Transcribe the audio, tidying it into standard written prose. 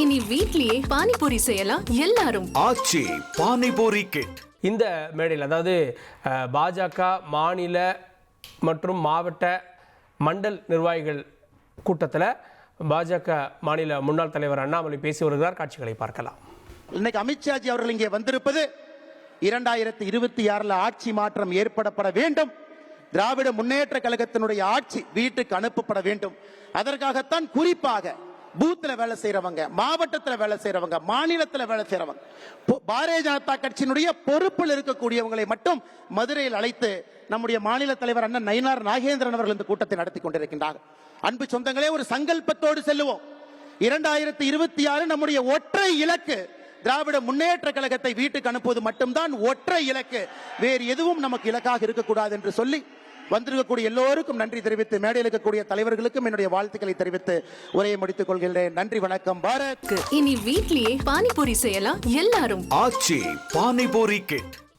இனி வீட்லயே பானிபூரி செய்யலாம் எல்லாரும். ஆச்சி பானிபூரி கிட். இந்த மேடையில் அதாவது பாஜக மாநில மற்றும் மாவட்ட மண்டல் நிர்வாகிகள் கூட்டத்தில் பாஜக மாநில முன்னாள் தலைவர் அண்ணாமலை பேசி வருகிறார். காட்சிகளை பார்க்கலாம். இன்னைக்கு அமித்ஷாஜி அவர்கள் இங்கே வந்திருப்பது 2026 ஆட்சி மாற்றம் ஏற்படப்பட வேண்டும். திராவிட முன்னேற்ற கழகத்தினுடைய ஆட்சி வீட்டுக்கு அனுப்பப்பட வேண்டும். அதற்காகத்தான் குறிப்பாக பூத்துல வேலை செய்யறவங்க, மாவட்டத்துல வேலை செய்யறவங்க, மாநிலத்துல வேலை செய்யறவங்க, பாரதிய ஜனதா கட்சியினுடைய பொறுப்பில் இருக்கக்கூடியவங்களை மட்டும் மதுரையில் அழைத்து நம்முடைய மாநில தலைவர் அண்ணன் நயினார் நாகேந்திரன் அவர்கள் இந்த கூட்டத்தை நடத்தி கொண்டிருக்கின்றார். அன்பு சொந்தங்களே, ஒரு சங்கல்பத்தோடு செல்லுவோம். 2026 நம்முடைய ஒற்றை இலக்கு திராவிட முன்னேற்ற கழகத்தை வீட்டுக்கு அனுப்புவது மட்டும்தான் ஒற்றை இலக்கு. வேறு எதுவும் நமக்கு இலக்காக இருக்கக்கூடாது என்று சொல்லி வந்திருக்கக்கூடிய எல்லோருக்கும் நன்றி தெரிவித்து, மேடையில் இருக்கக்கூடிய தலைவர்களுக்கும் என்னுடைய வாழ்த்துக்களை தெரிவித்து உரையை முடித்துக் கொள்கிறேன். நன்றி, வணக்கம். பாரத். இனி வீட்லயே பானிபூரி செய்யலாம் எல்லாரும். ஆச்சி பானிபூரி கிட்.